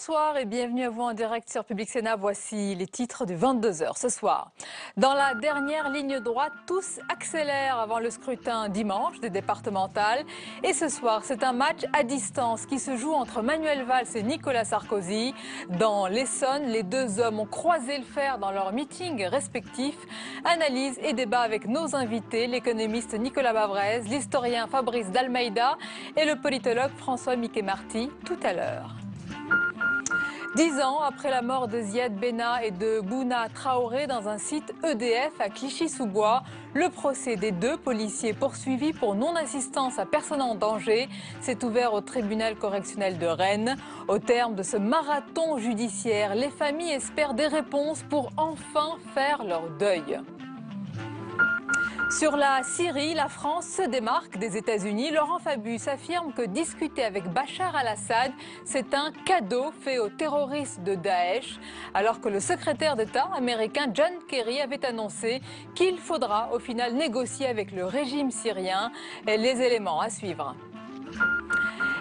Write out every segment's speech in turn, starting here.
Bonsoir et bienvenue à vous en direct sur Public Sénat. Voici les titres du 22h ce soir. Dans la dernière ligne droite, tous accélèrent avant le scrutin dimanche des départementales. Et ce soir, c'est un match à distance qui se joue entre Manuel Valls et Nicolas Sarkozy. Dans l'Essonne, les deux hommes ont croisé le fer dans leurs meetings respectifs. Analyse et débat avec nos invités, l'économiste Nicolas Bavrez, l'historien Fabrice Dalmeida et le politologue François-Mickey Marty tout à l'heure. 10 ans après la mort de Ziad Benna et de Bouna Traoré dans un site EDF à Clichy-sous-Bois, le procès des deux policiers poursuivis pour non-assistance à personne en danger s'est ouvert au tribunal correctionnel de Rennes. Au terme de ce marathon judiciaire, les familles espèrent des réponses pour enfin faire leur deuil. Sur la Syrie, la France se démarque des États-Unis. Laurent Fabius affirme que discuter avec Bachar al-Assad, c'est un cadeau fait aux terroristes de Daesh, alors que le secrétaire d'État américain John Kerry avait annoncé qu'il faudra au final négocier avec le régime syrien. Les éléments à suivre.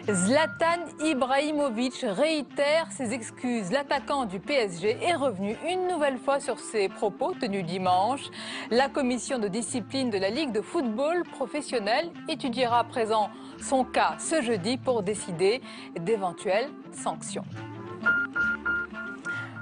Zlatan Ibrahimovic réitère ses excuses. L'attaquant du PSG est revenu une nouvelle fois sur ses propos tenus dimanche. La commission de discipline de la Ligue de football professionnel étudiera à présent son cas ce jeudi pour décider d'éventuelles sanctions.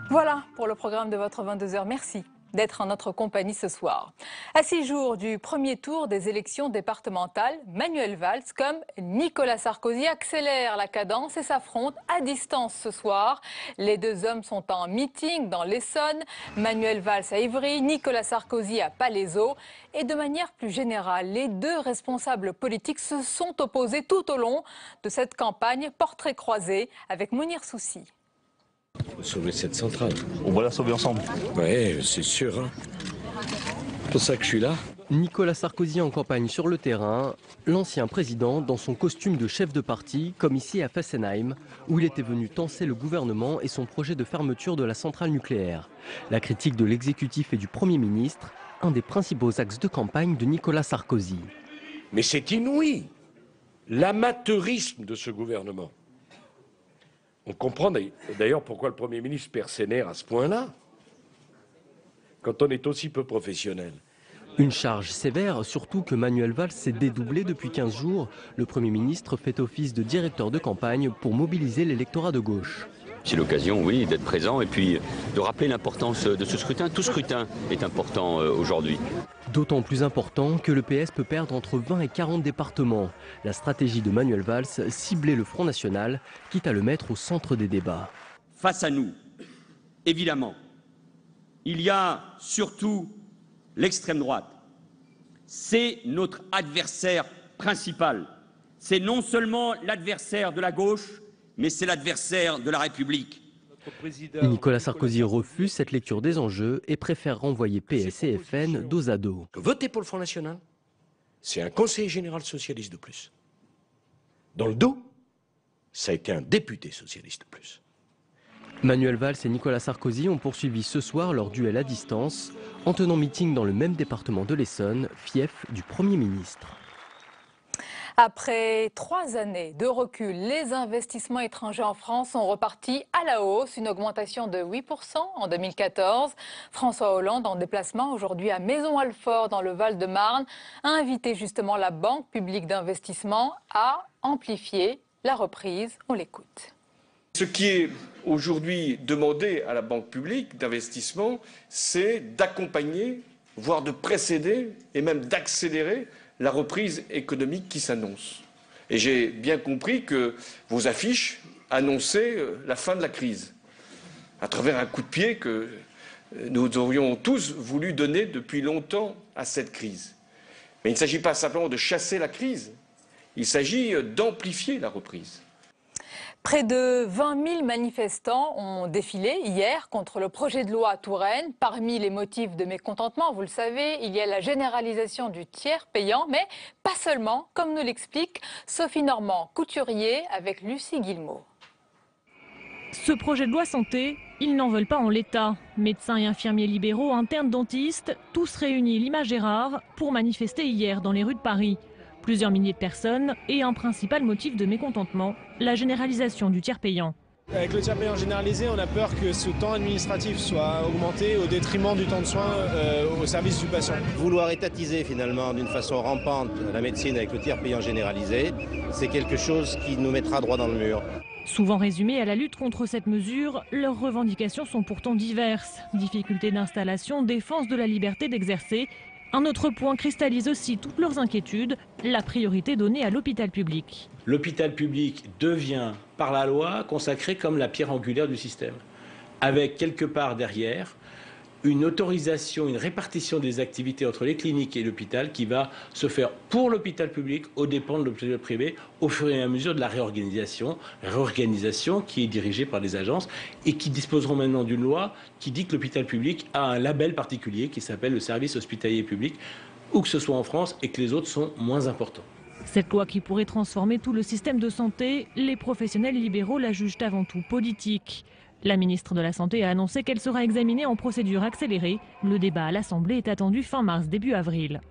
Voilà pour le programme de votre 22h. Merci d'être en notre compagnie ce soir. À 6 jours du premier tour des élections départementales, Manuel Valls comme Nicolas Sarkozy accélèrent la cadence et s'affrontent à distance ce soir. Les deux hommes sont en meeting dans l'Essonne, Manuel Valls à Ivry, Nicolas Sarkozy à Palaiseau. Et de manière plus générale, les deux responsables politiques se sont opposés tout au long de cette campagne. Portrait croisé avec Mounir Soussi. Sauver cette centrale. On va la sauver ensemble. Ouais, c'est sûr. Hein. C'est pour ça que je suis là. Nicolas Sarkozy en campagne sur le terrain, l'ancien président dans son costume de chef de parti, comme ici à Fessenheim, où il était venu tenser le gouvernement et son projet de fermeture de la centrale nucléaire. La critique de l'exécutif et du Premier ministre, un des principaux axes de campagne de Nicolas Sarkozy. Mais c'est inouï, l'amateurisme de ce gouvernement. On comprend d'ailleurs pourquoi le Premier ministre perd ses nerfs à ce point-là, quand on est aussi peu professionnel. Une charge sévère, surtout que Manuel Valls s'est dédoublé depuis 15 jours. Le Premier ministre fait office de directeur de campagne pour mobiliser l'électorat de gauche. C'est l'occasion, oui, d'être présent et puis de rappeler l'importance de ce scrutin. Tout scrutin est important aujourd'hui. D'autant plus important que le PS peut perdre entre 20 et 40 départements. La stratégie de Manuel Valls, cibler le Front National, quitte à le mettre au centre des débats. Face à nous, évidemment, il y a surtout l'extrême droite. C'est notre adversaire principal. C'est non seulement l'adversaire de la gauche, mais c'est l'adversaire de la République. Nicolas Sarkozy refuse cette lecture des enjeux et préfère renvoyer PS et FN dos à dos. Voter pour le Front National, c'est un conseiller général socialiste de plus. Dans le dos, ça a été un député socialiste de plus. Manuel Valls et Nicolas Sarkozy ont poursuivi ce soir leur duel à distance en tenant meeting dans le même département de l'Essonne, fief du Premier ministre. Après 3 années de recul, les investissements étrangers en France sont repartis à la hausse, une augmentation de 8% en 2014. François Hollande, en déplacement aujourd'hui à Maisons-Alfort dans le Val-de-Marne, a invité justement la Banque publique d'investissement à amplifier la reprise. On l'écoute. Ce qui est aujourd'hui demandé à la Banque publique d'investissement, c'est d'accompagner, voire de précéder et même d'accélérer la reprise économique qui s'annonce. Et j'ai bien compris que vos affiches annonçaient la fin de la crise, à travers un coup de pied que nous aurions tous voulu donner depuis longtemps à cette crise. Mais il ne s'agit pas simplement de chasser la crise, il s'agit d'amplifier la reprise. Près de 20 000 manifestants ont défilé hier contre le projet de loi Touraine. Parmi les motifs de mécontentement, vous le savez, il y a la généralisation du tiers payant, mais pas seulement, comme nous l'explique Sophie Normand-Couturier avec Lucie Guillemot. Ce projet de loi santé, ils n'en veulent pas en l'état. Médecins et infirmiers libéraux, internes, dentistes, tous réunis l'image est rare pour manifester hier dans les rues de Paris. Plusieurs milliers de personnes et un principal motif de mécontentement, la généralisation du tiers payant. Avec le tiers payant généralisé, on a peur que ce temps administratif soit augmenté au détriment du temps de soins au service du patient. Vouloir étatiser finalement d'une façon rampante la médecine avec le tiers payant généralisé, c'est quelque chose qui nous mettra droit dans le mur. Souvent résumées à la lutte contre cette mesure, leurs revendications sont pourtant diverses. Difficulté d'installation, défense de la liberté d'exercer. Un autre point cristallise aussi toutes leurs inquiétudes, la priorité donnée à l'hôpital public. L'hôpital public devient, par la loi, consacré comme la pierre angulaire du système, avec quelque part derrière une autorisation, une répartition des activités entre les cliniques et l'hôpital qui va se faire pour l'hôpital public aux dépens de l'hôpital privé au fur et à mesure de la réorganisation qui est dirigée par les agences et qui disposeront maintenant d'une loi qui dit que l'hôpital public a un label particulier qui s'appelle le service hospitalier public, où que ce soit en France, et que les autres sont moins importants. Cette loi qui pourrait transformer tout le système de santé, les professionnels libéraux la jugent avant tout politique. La ministre de la Santé a annoncé qu'elle sera examinée en procédure accélérée. Le débat à l'Assemblée est attendu fin mars, début avril.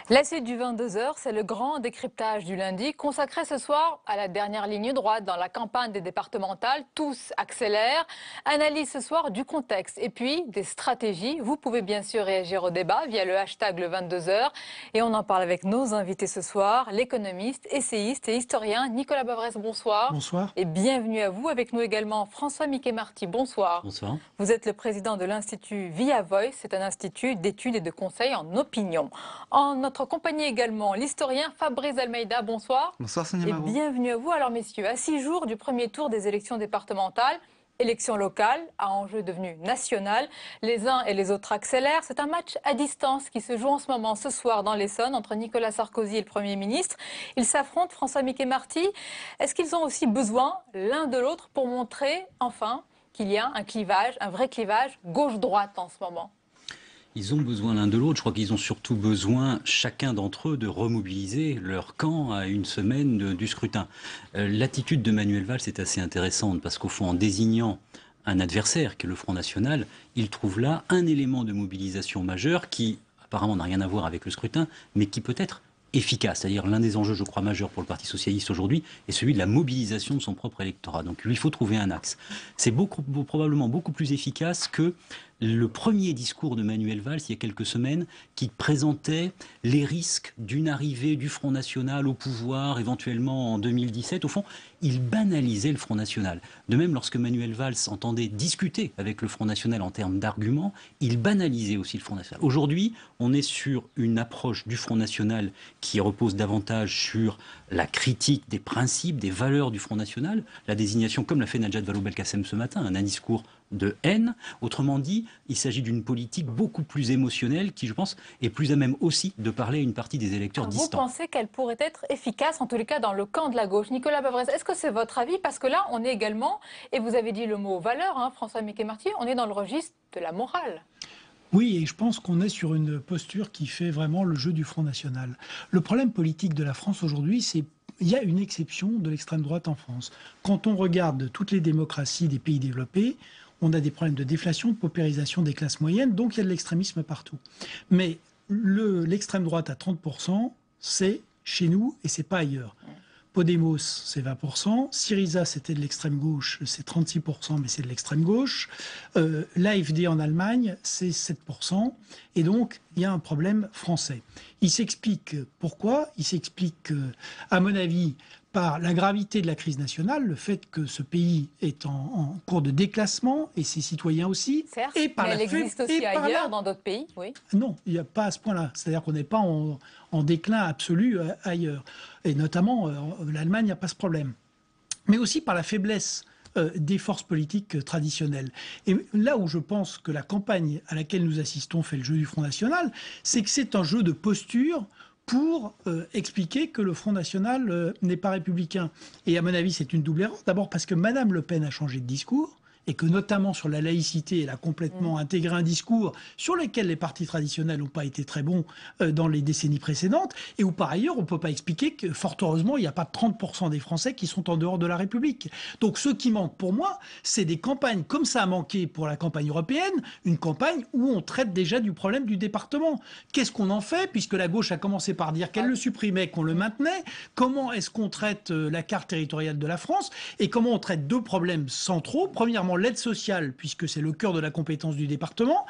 La suite du 22h, c'est le grand décryptage du lundi, consacré ce soir à la dernière ligne droite dans la campagne des départementales. Tous accélèrent. Analyse ce soir du contexte et puis des stratégies. Vous pouvez bien sûr réagir au débat via le hashtag le 22h. Et on en parle avec nos invités ce soir, l'économiste, essayiste et historien Nicolas Bavrez, bonsoir. Bonsoir. Et bienvenue à vous. Avec nous également François Miquet-Marty, bonsoir. Bonsoir. Vous êtes le président de l'Institut Via Voice. C'est un institut d'études et de conseils en opinion. En notre compagnie également, l'historien Fabrice Almeida, bonsoir. Bonsoir Sonia Et Mabrouk. bienvenue à vous. Alors messieurs, à 6 jours du premier tour des élections départementales, élections locales à enjeu devenu national, les uns et les autres accélèrent. C'est un match à distance qui se joue en ce moment, ce soir dans l'Essonne, entre Nicolas Sarkozy et le Premier ministre. Ils s'affrontent, François Miquet-Marty. Est-ce qu'ils ont aussi besoin l'un de l'autre pour montrer enfin qu'il y a un clivage, un vrai clivage gauche-droite en ce moment ? Ils ont besoin l'un de l'autre. Je crois qu'ils ont surtout besoin, chacun d'entre eux, de remobiliser leur camp à une semaine du scrutin. L'attitude de Manuel Valls est assez intéressante parce qu'au fond, en désignant un adversaire, qui est le Front National, il trouve là un élément de mobilisation majeur qui, apparemment, n'a rien à voir avec le scrutin, mais qui peut être efficace. C'est-à-dire l'un des enjeux, je crois, majeurs pour le Parti socialiste aujourd'hui est celui de la mobilisation de son propre électorat. Donc il faut trouver un axe. C'est probablement beaucoup plus efficace que le premier discours de Manuel Valls il y a quelques semaines qui présentait les risques d'une arrivée du Front National au pouvoir éventuellement en 2017. Au fond, il banalisait le Front National. De même, lorsque Manuel Valls entendait discuter avec le Front National en termes d'arguments, il banalisait aussi le Front National. Aujourd'hui, on est sur une approche du Front National qui repose davantage sur la critique des principes, des valeurs du Front National, la désignation, comme l'a fait Najat Vallaud-Belkacem ce matin, un discours de haine. Autrement dit, il s'agit d'une politique beaucoup plus émotionnelle qui, je pense, est plus à même aussi de parler à une partie des électeurs distants. Vous pensez qu'elle pourrait être efficace, en tous les cas dans le camp de la gauche? Nicolas Bavrez, est-ce que c'est votre avis? Parce que là, on est également, et vous avez dit le mot valeur, hein, François Miquet-Marty, on est dans le registre de la morale. Oui, et je pense qu'on est sur une posture qui fait vraiment le jeu du Front National. Le problème politique de la France aujourd'hui, c'est qu'il y a une exception de l'extrême droite en France. Quand on regarde toutes les démocraties des pays développés, on a des problèmes de déflation, de paupérisation des classes moyennes, donc il y a de l'extrémisme partout. Mais l'extrême droite à 30%, c'est chez nous et c'est pas ailleurs. Podemos, c'est 20%. Syriza, c'était de l'extrême gauche, c'est 36%, mais c'est de l'extrême gauche. L'AfD en Allemagne, c'est 7%. Et donc, il y a un problème français. Il s'explique pourquoi. Il s'explique, à mon avis, par la gravité de la crise nationale, le fait que ce pays est en cours de déclassement, et ses citoyens aussi. Certes, et par mais elle existe aussi ailleurs, dans d'autres pays, oui. Non, il n'y a pas à ce point-là. C'est-à-dire qu'on n'est pas en déclin absolu ailleurs. Et notamment, l'Allemagne n'a pas ce problème. Mais aussi par la faiblesse des forces politiques traditionnelles. Et là où je pense que la campagne à laquelle nous assistons fait le jeu du Front National, c'est que c'est un jeu de posture pour expliquer que le Front National n'est pas républicain. Et à mon avis, c'est une double erreur. D'abord parce que Mme Le Pen a changé de discours. et que notamment sur la laïcité, elle a complètement intégré un discours sur lequel les partis traditionnels n'ont pas été très bons dans les décennies précédentes, et où par ailleurs on ne peut pas expliquer que fort heureusement il n'y a pas 30% des Français qui sont en dehors de la République. Donc ce qui manque pour moi, c'est des campagnes comme ça a manqué pour la campagne européenne, une campagne où on traite déjà du problème du département. Qu'est-ce qu'on en fait, puisque la gauche a commencé par dire qu'elle le supprimait, qu'on le maintenait? Comment est-ce qu'on traite la carte territoriale de la France, et comment on traite deux problèmes centraux? Premièrement, l'aide sociale, puisque c'est le cœur de la compétence du département,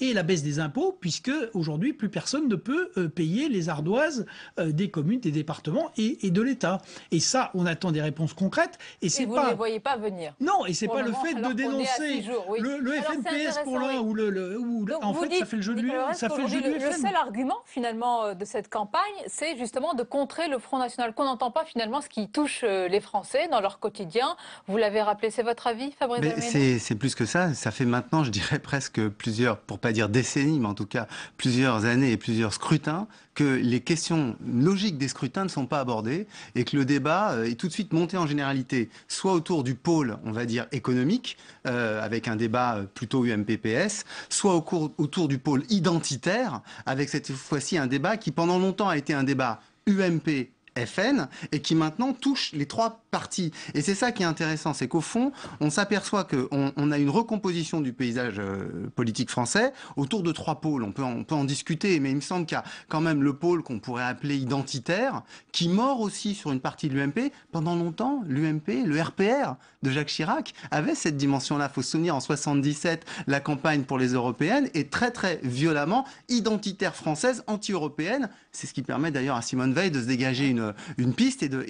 et la baisse des impôts, puisque aujourd'hui plus personne ne peut payer les ardoises des communes, des départements et de l'État. Et ça, on attend des réponses concrètes. Et c'est vous pas... ne les voyez pas venir. Non, et c'est pas le moment, fait de dénoncer le FNPS pour l'un ou en fait ça fait le jeu du FN. Le seul argument finalement de cette campagne, c'est justement de contrer le Front National, qu'on n'entend pas finalement ce qui touche les Français dans leur quotidien. Vous l'avez rappelé, c'est votre avis, Fabrice Almeida? C'est plus que ça. Ça fait maintenant, je dirais presque plusieurs, pour pas dire décennies, mais en tout cas plusieurs années et plusieurs scrutins, que les questions logiques des scrutins ne sont pas abordées et que le débat est tout de suite monté en généralité, soit autour du pôle, on va dire, économique, avec un débat plutôt UMP-PS, soit autour du pôle identitaire, avec cette fois-ci un débat qui pendant longtemps a été un débat UMP FN et qui maintenant touche les trois partis. Et c'est ça qui est intéressant, c'est qu'au fond, on s'aperçoit qu'on a une recomposition du paysage politique français autour de trois pôles. On peut en discuter, mais il me semble qu'il y a quand même le pôle qu'on pourrait appeler identitaire, qui mord aussi sur une partie de l'UMP. Pendant longtemps, l'UMP, le RPR de Jacques Chirac avait cette dimension-là. Il faut se souvenir, en 77, la campagne pour les européennes est très très violemment identitaire française, anti-européenne. C'est ce qui permet d'ailleurs à Simone Veil de se dégager une piste et de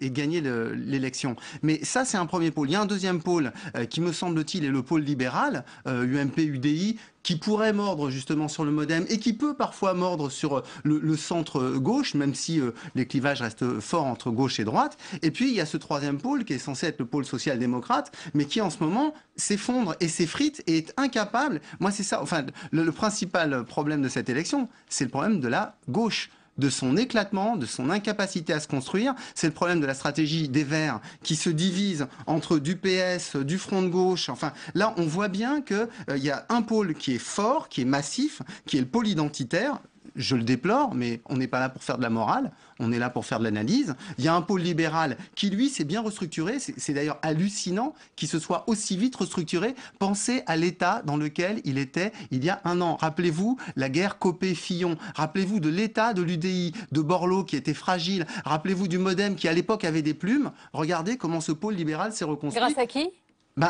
gagner l'élection. Mais ça, c'est un premier pôle. Il y a un deuxième pôle qui, me semble-t-il, est le pôle libéral, UMP, UDI, qui pourrait mordre justement sur le MoDem et qui peut parfois mordre sur le centre-gauche, même si les clivages restent forts entre gauche et droite. Et puis, il y a ce troisième pôle qui est censé être le pôle social-démocrate, mais qui en ce moment s'effondre et s'effrite et est incapable. Moi, c'est ça. Enfin, le principal problème de cette élection, c'est le problème de la gauche, de son éclatement, de son incapacité à se construire. C'est le problème de la stratégie des Verts qui se divise entre du PS, du Front de gauche. Enfin, là, on voit bien qu'il y a un pôle qui est fort, qui est massif, qui est le pôle identitaire. Je le déplore, mais on n'est pas là pour faire de la morale, on est là pour faire de l'analyse. Il y a un pôle libéral qui, lui, s'est bien restructuré. C'est d'ailleurs hallucinant qu'il se soit aussi vite restructuré. Pensez à l'état dans lequel il était il y a un an. Rappelez-vous la guerre Copé-Fillon. Rappelez-vous de l'état de l'UDI, de Borloo qui était fragile. Rappelez-vous du MoDem qui, à l'époque, avait des plumes. Regardez comment ce pôle libéral s'est reconstruit. Grâce à qui?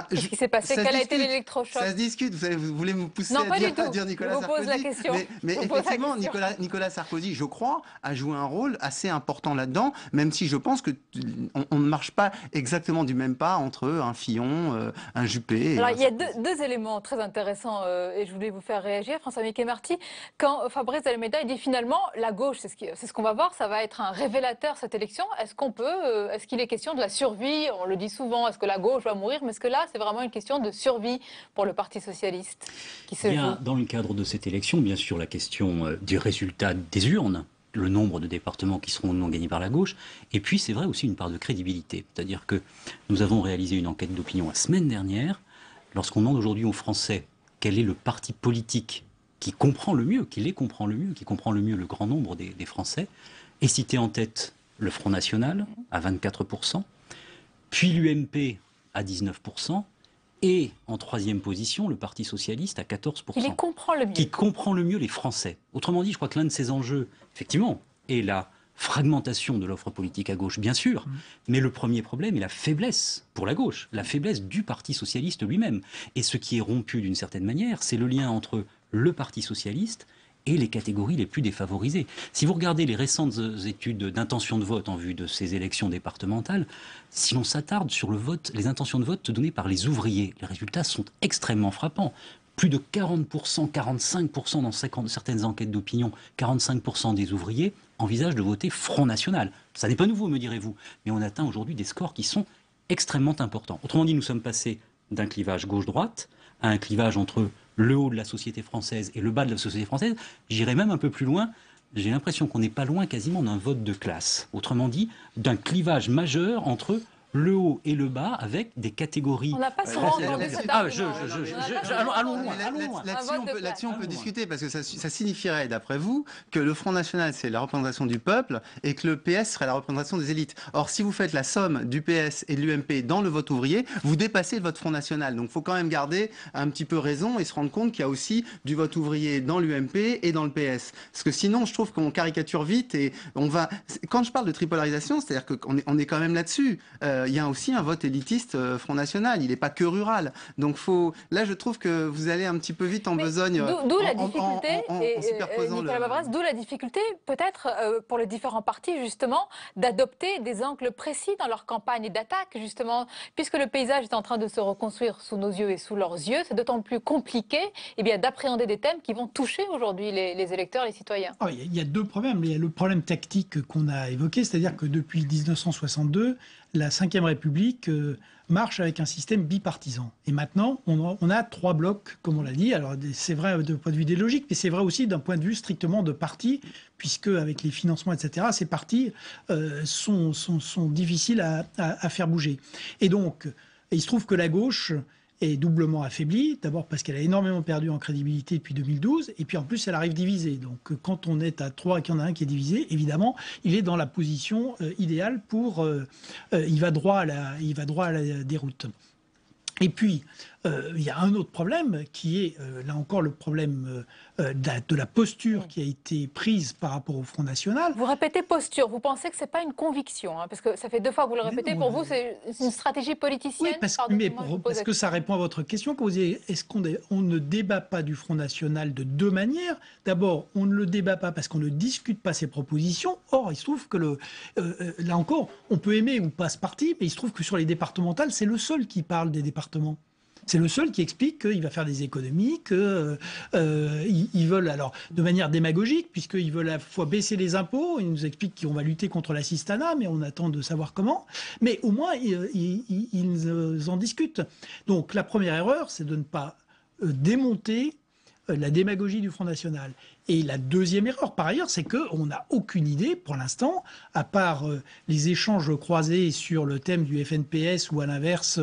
Qu'est-ce qui s'est passé? Quel a été l'électrochoc? Ça se discute. Vous voulez me pousser à dire Nicolas Sarkozy? Pose la question. Mais effectivement, Nicolas Sarkozy, je crois, a joué un rôle assez important là-dedans, même si je pense qu'on ne marche pas exactement du même pas entre un Fillon, un Juppé. Alors, il y a deux éléments très intéressants et je voulais vous faire réagir, François-Michel Marty. Quand Fabrice Almeida dit finalement la gauche, c'est ce qu'on va voir, ça va être un révélateur cette élection. Est-ce qu'il est question de la survie? On le dit souvent, est-ce que la gauche va mourir? Mais est-ce que là, c'est vraiment une question de survie pour le Parti socialiste qui se joue? Dans le cadre de cette élection, bien sûr, la question du résultat des urnes, le nombre de départements qui seront non gagnés par la gauche, et puis c'est vrai aussi une part de crédibilité. C'est-à-dire que nous avons réalisé une enquête d'opinion la semaine dernière. Lorsqu'on demande aujourd'hui aux Français quel est le parti politique qui comprend le mieux, qui comprend le mieux le grand nombre des Français, est cité en tête le Front National à 24%, puis l'UMP à 19%, et en troisième position, le Parti Socialiste à 14%. Qui comprend le mieux. Qui comprend le mieux les Français. Autrement dit, je crois que l'un de ces enjeux, effectivement, est la fragmentation de l'offre politique à gauche, bien sûr, mais le premier problème est la faiblesse, pour la gauche, la faiblesse du Parti Socialiste lui-même. Et ce qui est rompu d'une certaine manière, c'est le lien entre le Parti Socialiste et les catégories les plus défavorisées. Si vous regardez les récentes études d'intention de vote en vue de ces élections départementales, si l'on s'attarde sur le vote, les intentions de vote données par les ouvriers, les résultats sont extrêmement frappants. Plus de 40%, 45% dans certaines enquêtes d'opinion, 45% des ouvriers envisagent de voter Front National. Ça n'est pas nouveau, me direz-vous, mais on atteint aujourd'hui des scores qui sont extrêmement importants. Autrement dit, nous sommes passés d'un clivage gauche-droite à un clivage entre le haut de la société française et le bas de la société française. J'irai même un peu plus loin. J'ai l'impression qu'on n'est pas loin quasiment d'un vote de classe. Autrement dit, d'un clivage majeur entre le haut et le bas avec des catégories. On n'a pas souvent entendu cet argument. Allons loin. Là-dessus, on peut discuter, parce que ça signifierait, d'après vous, que le Front National, c'est la représentation du peuple et que le PS serait la représentation des élites. Or, si vous faites la somme du PS et de l'UMP dans le vote ouvrier, vous dépassez le vote Front National. Donc, il faut quand même garder un petit peu raison et se rendre compte qu'il y a aussi du vote ouvrier dans l'UMP et dans le PS. Parce que sinon, je trouve qu'on caricature vite et on va... Quand je parle de tripolarisation, c'est-à-dire qu'on est quand même là-dessus. Il y a aussi un vote élitiste Front National. Il n'est pas que rural. Donc, là, je trouve que vous allez un petit peu vite en besogne. D'où la difficulté, Nicolas Bavrez, d'où la difficulté, peut-être, pour les différents partis, justement, d'adopter des angles précis dans leur campagne d'attaque, justement, puisque le paysage est en train de se reconstruire sous nos yeux et sous leurs yeux, c'est d'autant plus compliqué d'appréhender des thèmes qui vont toucher aujourd'hui les électeurs, les citoyens. Il y a deux problèmes. Il y a le problème tactique qu'on a évoqué, c'est-à-dire que depuis 1962, la Ve République marche avec un système bipartisan. Et maintenant, on a trois blocs, comme on l'a dit. Alors, c'est vrai d'un point de vue idéologique, mais c'est vrai aussi d'un point de vue strictement de parti, puisque avec les financements, etc., ces partis sont difficiles à faire bouger. Et donc, il se trouve que la gauche est doublement affaiblie, d'abord parce qu'elle a énormément perdu en crédibilité depuis 2012, et puis en plus elle arrive divisée. Donc quand on est à 3 et qu'il y en a un qui est divisé, évidemment, il est dans la position idéale pour... il va droit à la déroute. Et puis, il y a un autre problème qui est, là encore, le problème de la posture qui a été prise par rapport au Front National. Vous répétez posture, vous pensez que ce n'est pas une conviction, parce que ça fait 2 fois que vous le répétez, pour vous c'est une stratégie politicienne? Oui, parce que ça répond à votre question. Quand vous dites, est-ce qu'on ne débat pas du Front National de 2 manières? D'abord, on ne le débat pas parce qu'on ne discute pas ses propositions. Or, il se trouve que, là encore, on peut aimer ou pas ce parti, mais il se trouve que sur les départementales, c'est le seul qui parle des départements. C'est le seul qui explique qu'il va faire des économies, qu'ils veulent, alors de manière démagogique, puisqu'ils veulent à la fois baisser les impôts, ils nous expliquent qu'on va lutter contre l'assistanat, mais on attend de savoir comment. Mais au moins, ils en discutent. Donc la première erreur, c'est de ne pas démonter la démagogie du Front National. Et la deuxième erreur, par ailleurs, c'est qu'on n'a aucune idée, pour l'instant, à part les échanges croisés sur le thème du FNPS ou à l'inverse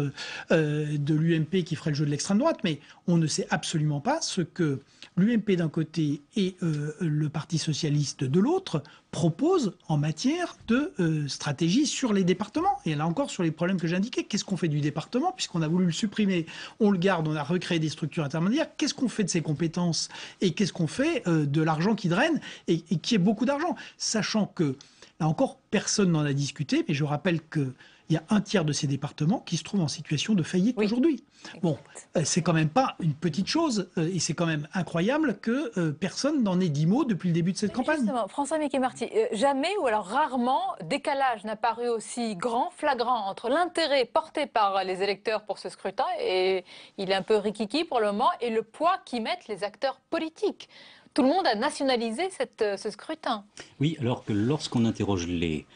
de l'UMP qui ferait le jeu de l'extrême droite, mais on ne sait absolument pas ce que l'UMP d'un côté et le Parti socialiste de l'autre proposent en matière de stratégie sur les départements. Et là encore, sur les problèmes que j'indiquais, qu'est-ce qu'on fait du département? Puisqu'on a voulu le supprimer, on le garde, on a recréé des structures intermédiaires. Qu'est-ce qu'on fait de ces compétences? Et qu'est-ce qu'on fait de l'argent qui draine et qui est beaucoup d'argent? Sachant que, là encore, personne n'en a discuté, mais je rappelle qu'il y a un tiers de ces départements qui se trouvent en situation de faillite aujourd'hui. Bon, c'est quand même pas une petite chose, et c'est quand même incroyable que personne n'en ait dit mot depuis le début de cette campagne. Justement, François Mickey-Marty, jamais ou alors rarement décalage n'a paru aussi grand, flagrant entre l'intérêt porté par les électeurs pour ce scrutin, et il est un peu rikiki pour le moment, et le poids qu'y mettent les acteurs politiques. Tout le monde a nationalisé ce scrutin. Oui, alors que lorsqu'on interroge les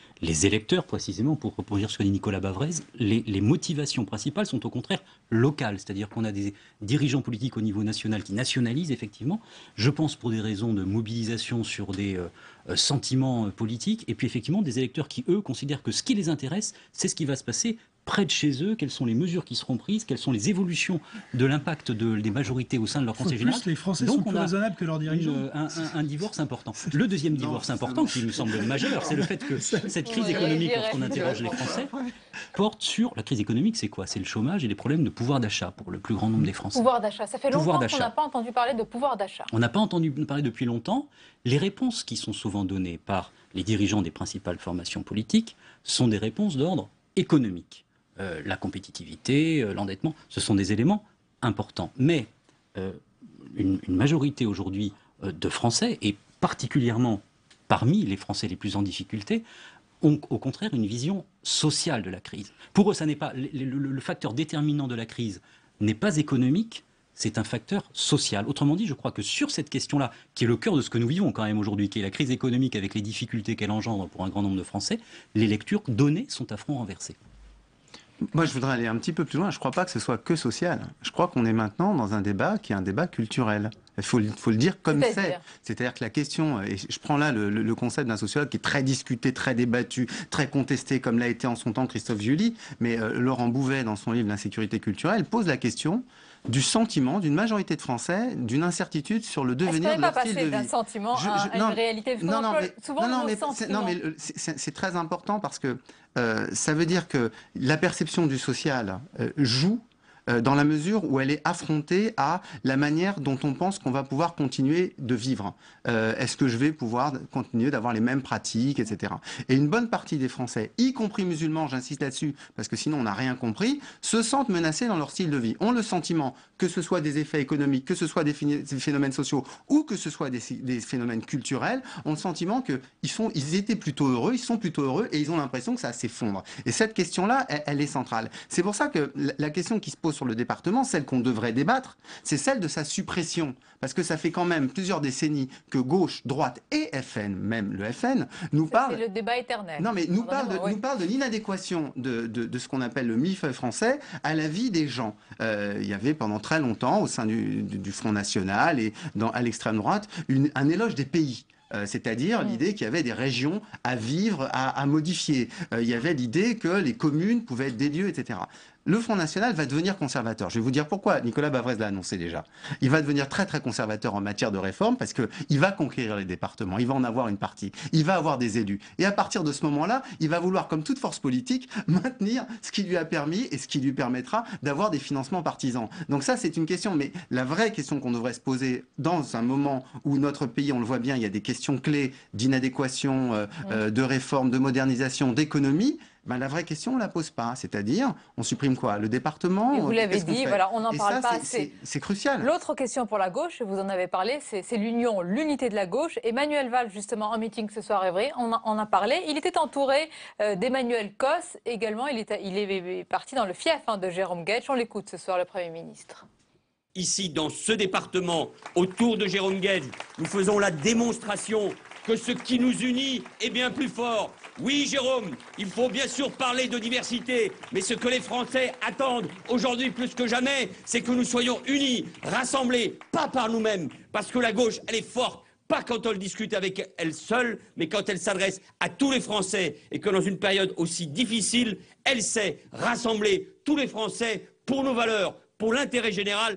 électeurs, précisément, pour reproduire ce que dit Nicolas Bavrez, les motivations principales sont au contraire locales. C'est-à-dire qu'on a des dirigeants politiques au niveau national qui nationalisent, effectivement. Je pense pour des raisons de mobilisation sur des sentiments politiques. Et puis, effectivement, des électeurs qui, eux, considèrent que ce qui les intéresse, c'est ce qui va se passer près de chez eux, quelles sont les mesures qui seront prises, quelles sont les évolutions de l'impact des majorités au sein de leur conseil général. Les Français sont plus raisonnables que leurs dirigeants. Un divorce important. Le deuxième divorce important, qui me semble majeur, c'est le fait que cette crise économique, lorsqu'on interroge les Français, porte sur... La crise économique, c'est quoi? C'est le chômage et les problèmes de pouvoir d'achat pour le plus grand nombre des Français. Pouvoir d'achat, ça fait longtemps qu'on n'a pas entendu parler de pouvoir d'achat. On n'a pas entendu parler depuis longtemps. Les réponses qui sont souvent données par les dirigeants des principales formations politiques sont des réponses d'ordre économique. La compétitivité, l'endettement, ce sont des éléments importants. Mais une majorité aujourd'hui de Français, et particulièrement parmi les Français les plus en difficulté, ont au contraire une vision sociale de la crise. Pour eux, ça n'est pas le facteur déterminant de la crise n'est pas économique, c'est un facteur social. Autrement dit, je crois que sur cette question-là, qui est le cœur de ce que nous vivons quand même aujourd'hui, qui est la crise économique avec les difficultés qu'elle engendre pour un grand nombre de Français, les lectures données sont à front renversé. Moi, je voudrais aller un petit peu plus loin. Je ne crois pas que ce soit que social. Je crois qu'on est maintenant dans un débat qui est un débat culturel. Il faut le dire comme c'est. C'est-à-dire que la question, et je prends là le concept d'un sociologue qui est très discuté, très débattu, très contesté, comme l'a été en son temps Christophe Violi, mais Laurent Bouvet, dans son livre L'insécurité culturelle, pose la question du sentiment d'une majorité de Français, d'une incertitude sur le devenir de leur style de vie. Est-ce qu'on n'est pas passé d'un sentiment à une réalité? C'est très important parce que ça veut dire que la perception du social joue dans la mesure où elle est affrontée à la manière dont on pense qu'on va pouvoir continuer de vivre. Est-ce que je vais pouvoir continuer d'avoir les mêmes pratiques, etc. Et une bonne partie des Français, y compris musulmans, j'insiste là-dessus, parce que sinon on n'a rien compris, se sentent menacés dans leur style de vie. Ont le sentiment que ce soit des effets économiques, que ce soit des phénomènes sociaux ou que ce soit des phénomènes culturels, ont le sentiment qu'ils étaient plutôt heureux, ils sont plutôt heureux et ils ont l'impression que ça s'effondre. Et cette question-là, elle est centrale. C'est pour ça que la question qui se pose sur le département, celle qu'on devrait débattre, c'est celle de sa suppression. Parce que ça fait quand même plusieurs décennies que gauche, droite et FN, même le FN, nous parlent... C'est le débat éternel. Non, mais nous parle de l'inadéquation de ce qu'on appelle le millefeuille français à la vie des gens. Il y avait pendant très longtemps, au sein du Front National et à l'extrême droite, un éloge des pays. C'est-à-dire l'idée qu'il y avait des régions à vivre, à modifier. Il y avait l'idée que les communes pouvaient être des lieux, etc. Le Front National va devenir conservateur. Je vais vous dire pourquoi. Nicolas Bavrez l'a annoncé déjà. Il va devenir très très conservateur en matière de réforme parce qu'il va conquérir les départements. Il va en avoir une partie. Il va avoir des élus. Et à partir de ce moment-là, il va vouloir, comme toute force politique, maintenir ce qui lui a permis et ce qui lui permettra d'avoir des financements partisans. Donc ça, c'est une question. Mais la vraie question qu'on devrait se poser dans un moment où notre pays, on le voit bien, il y a des questions clés d'inadéquation, de réforme, de modernisation, d'économie. Ben, la vraie question, on ne la pose pas. C'est-à-dire, on supprime quoi? Le département? Et vous l'avez dit, voilà, on n'en parle pas assez. C'est crucial. L'autre question pour la gauche, vous en avez parlé, c'est l'union, l'unité de la gauche. Emmanuel Valls, justement, en meeting ce soir, on en a parlé. Il était entouré d'Emmanuel Cos. Également, il est parti dans le fief de Jérôme Guedj. On l'écoute ce soir, le Premier ministre. Ici, dans ce département, autour de Jérôme Guedj, nous faisons la démonstration que ce qui nous unit est bien plus fort. Oui, Jérôme, il faut bien sûr parler de diversité, mais ce que les Français attendent aujourd'hui plus que jamais, c'est que nous soyons unis, rassemblés, pas par nous-mêmes, parce que la gauche, elle est forte, pas quand elle discute avec elle seule, mais quand elle s'adresse à tous les Français, et que dans une période aussi difficile, elle sait rassembler tous les Français pour nos valeurs, pour l'intérêt général.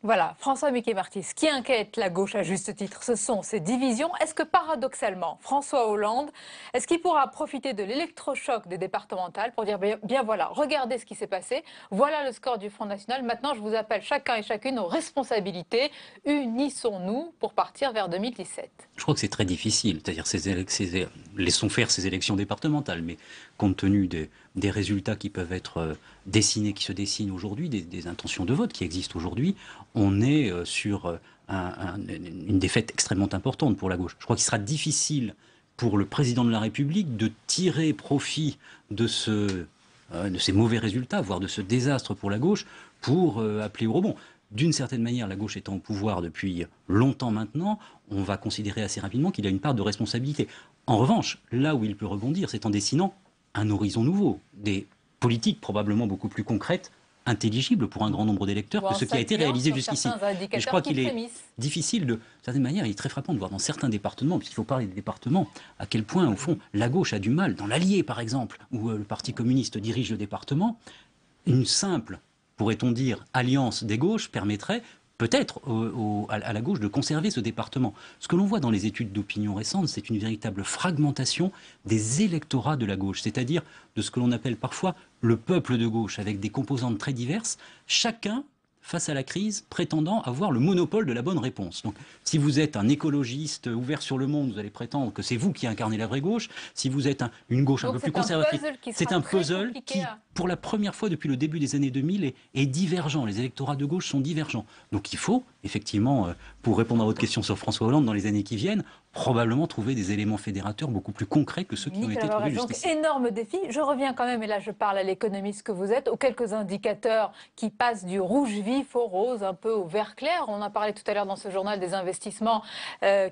Voilà, François Miquet-Marty, ce qui inquiète la gauche à juste titre, ce sont ces divisions. Est-ce que paradoxalement, François Hollande, est-ce qu'il pourra profiter de l'électrochoc des départementales pour dire bien voilà, regardez ce qui s'est passé, voilà le score du Front National, maintenant je vous appelle chacun et chacune aux responsabilités, unissons-nous pour partir vers 2017. Je crois que c'est très difficile, c'est-à-dire laissons faire ces élections départementales, mais compte tenu des résultats qui peuvent être dessinés, qui se dessinent aujourd'hui, des intentions de vote qui existent aujourd'hui, on est sur une défaite extrêmement importante pour la gauche. Je crois qu'il sera difficile pour le président de la République de tirer profit de ces mauvais résultats, voire de ce désastre pour la gauche, pour appeler au rebond. D'une certaine manière, la gauche étant au pouvoir depuis longtemps maintenant, on va considérer assez rapidement qu'il a une part de responsabilité. En revanche, là où il peut rebondir, c'est en dessinant un horizon nouveau, des politiques probablement beaucoup plus concrètes, intelligibles pour un grand nombre d'électeurs que ce qui a été réalisé jusqu'ici. Et je crois qu'il est difficile, de certaine manière, il est très frappant de voir dans certains départements, puisqu'il faut parler des départements, à quel point, au fond, la gauche a du mal, dans l'Allier par exemple, où le Parti communiste dirige le département, une simple, pourrait-on dire, alliance des gauches permettrait peut-être à la gauche de conserver ce département. Ce que l'on voit dans les études d'opinion récentes, c'est une véritable fragmentation des électorats de la gauche, c'est-à-dire de ce que l'on appelle parfois le peuple de gauche, avec des composantes très diverses, chacun face à la crise, prétendant avoir le monopole de la bonne réponse. Donc, si vous êtes un écologiste ouvert sur le monde, vous allez prétendre que c'est vous qui incarnez la vraie gauche. Si vous êtes une gauche un peu plus conservatrice, c'est un puzzle qui, pour la première fois depuis le début des années 2000, est divergent. Les électorats de gauche sont divergents. Donc, il faut, effectivement, pour répondre à votre question sur François Hollande, dans les années qui viennent, probablement trouver des éléments fédérateurs beaucoup plus concrets que ceux qui ont été trouvés jusqu'ici. Donc, énorme défi. Je reviens quand même, et là je parle à l'économiste que vous êtes, aux quelques indicateurs qui passent du rouge vif au rose, un peu au vert clair. On a parlé tout à l'heure dans ce journal des investissements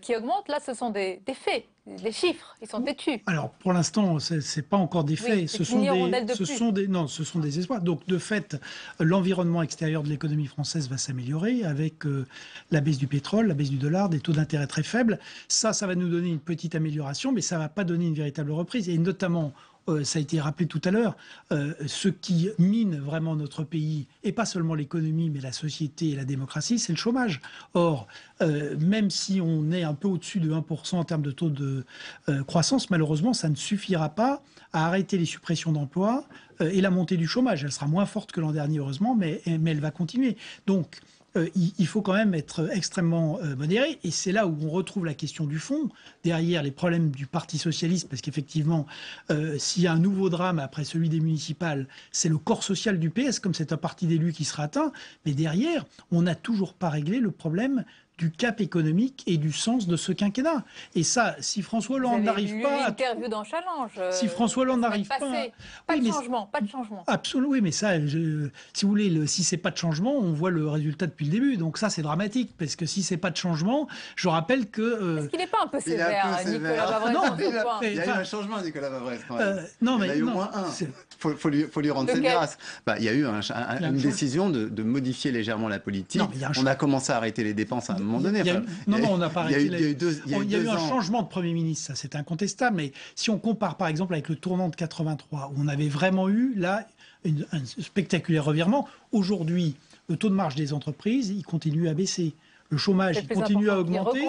qui augmentent. Là, ce sont des faits. les chiffres, ils sont têtus. Alors, pour l'instant, c'est pas encore des faits. Oui, ce sont des espoirs. Donc, de fait, l'environnement extérieur de l'économie française va s'améliorer avec la baisse du pétrole, la baisse du dollar, des taux d'intérêt très faibles. Ça va nous donner une petite amélioration, mais ça va pas donner une véritable reprise. Et notamment, ça a été rappelé tout à l'heure, ce qui mine vraiment notre pays, et pas seulement l'économie, mais la société et la démocratie, c'est le chômage. Or, même si on est un peu au-dessus de 1% en termes de taux de croissance, malheureusement, ça ne suffira pas à arrêter les suppressions d'emplois et la montée du chômage. Elle sera moins forte que l'an dernier, heureusement, mais elle va continuer. Donc, il faut quand même être extrêmement modéré. Et c'est là où on retrouve la question du fond, derrière les problèmes du Parti socialiste, parce qu'effectivement, s'il y a un nouveau drame après celui des municipales, c'est le corps social du PS, comme c'est un parti d'élus qui sera atteint. Mais derrière, on n'a toujours pas réglé le problème du cap économique et du sens de ce quinquennat. Et ça, si François Hollande n'arrive pas... L'interview dans Challenge. Si François Hollande n'arrive pas... Pas de changement, pas de changement. Absolument, oui, mais ça, si vous voulez, si c'est pas de changement, on voit le résultat depuis le début. Donc ça, c'est dramatique, parce que si c'est pas de changement, je rappelle que... Est-ce qu'il n'est pas un peu sévère, Nicolas Vavresse? Non, il y a eu un changement, Nicolas Vavresse, quand même. Non, il y en a eu au moins un. Faut lui rendre cette grâce. Il y a eu une décision de modifier légèrement la politique. Non, on a commencé à arrêter les dépenses à un moment donné. Non, on n'a pas arrêté. Il y a eu un changement de Premier ministre, ça c'est incontestable. Mais si on compare par exemple avec le tournant de 83, où on avait vraiment eu là un spectaculaire revirement, aujourd'hui, le taux de marge des entreprises, il continue à baisser. Le chômage il continue à augmenter.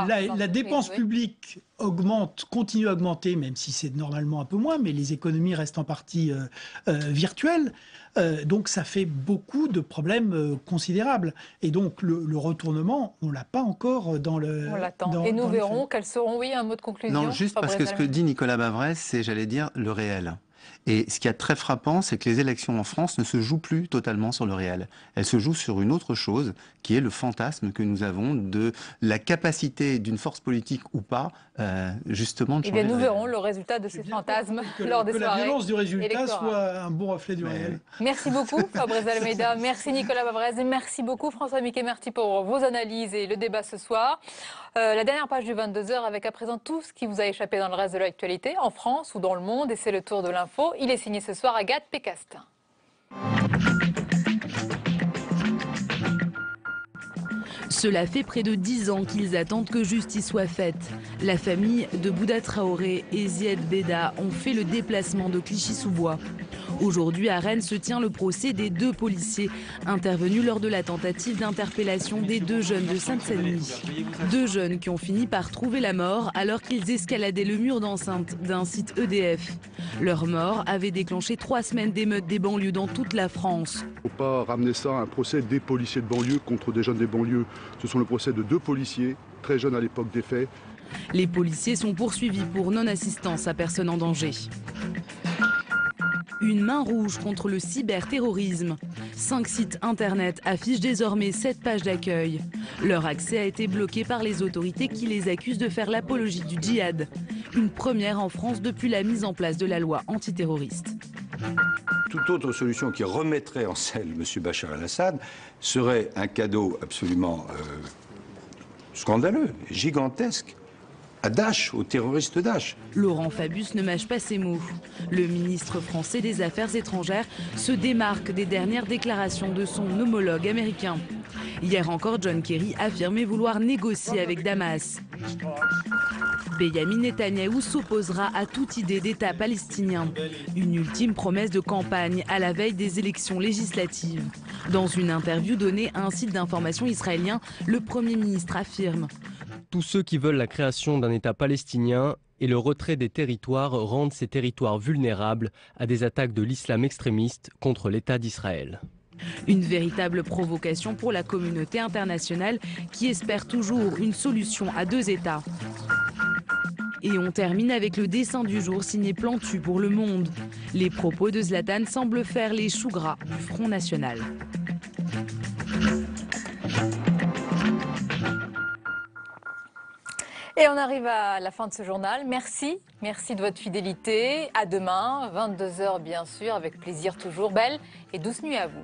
La dépense publique continue à augmenter, même si c'est normalement un peu moins, mais les économies restent en partie virtuelles. Donc ça fait beaucoup de problèmes considérables. Et donc le retournement, on ne l'a pas encore dans le... On l'attend. Et nous verrons quels seront, un mot de conclusion. Non, juste parce que ce que dit Nicolas Vavresse, c'est, j'allais dire, le réel. Et ce qui est très frappant, c'est que les élections en France ne se jouent plus totalement sur le réel. Elles se jouent sur une autre chose, qui est le fantasme que nous avons de la capacité d'une force politique ou pas, justement, de changer. Eh bien, nous verrons le résultat de ces fantasmes lors des soirées. Que la violence du résultat soit un bon reflet du réel. Merci beaucoup, Fabrice Almeida. Merci, Nicolas Vavresse. Et merci beaucoup, François-Michel Merty, pour vos analyses et le débat ce soir. La dernière page du 22h avec à présent tout ce qui vous a échappé dans le reste de l'actualité, en France ou dans le monde. Et c'est le tour de l'info. Il est signé ce soir Agathe Pécastin. Cela fait près de 10 ans qu'ils attendent que justice soit faite. La famille de Bouda Traoré et Zied Beda ont fait le déplacement de Clichy-sous-Bois. Aujourd'hui, à Rennes, se tient le procès des 2 policiers intervenus lors de la tentative d'interpellation des 2 jeunes de Seine-Saint-Denis. 2 jeunes qui ont fini par trouver la mort alors qu'ils escaladaient le mur d'enceinte d'un site EDF. Leur mort avait déclenché 3 semaines d'émeutes des banlieues dans toute la France. Il ne faut pas ramener ça à un procès des policiers de banlieue contre des jeunes des banlieues. Ce sont le procès de 2 policiers, très jeunes à l'époque des faits. Les policiers sont poursuivis pour non-assistance à personne en danger. Une main rouge contre le cyberterrorisme. 5 sites internet affichent désormais 7 pages d'accueil. Leur accès a été bloqué par les autorités qui les accusent de faire l'apologie du djihad. Une première en France depuis la mise en place de la loi antiterroriste. Toute autre solution qui remettrait en selle M. Bachar el-Assad serait un cadeau absolument scandaleux, gigantesque, à Daesh, aux terroristes Daesh. Laurent Fabius ne mâche pas ses mots. Le ministre français des Affaires étrangères se démarque des dernières déclarations de son homologue américain. Hier encore, John Kerry affirmait vouloir négocier avec Damas. Benyamin Netanyahou s'opposera à toute idée d'État palestinien. Une ultime promesse de campagne à la veille des élections législatives. Dans une interview donnée à un site d'information israélien, le Premier ministre affirme: tous ceux qui veulent la création d'un État palestinien et le retrait des territoires rendent ces territoires vulnérables à des attaques de l'islam extrémiste contre l'État d'Israël. Une véritable provocation pour la communauté internationale qui espère toujours une solution à 2 États. Et on termine avec le dessin du jour signé Plantu pour Le Monde. Les propos de Zlatan semblent faire les choux gras du Front National. Et on arrive à la fin de ce journal. Merci de votre fidélité. À demain, 22h bien sûr, avec plaisir toujours. Belle et douce nuit à vous.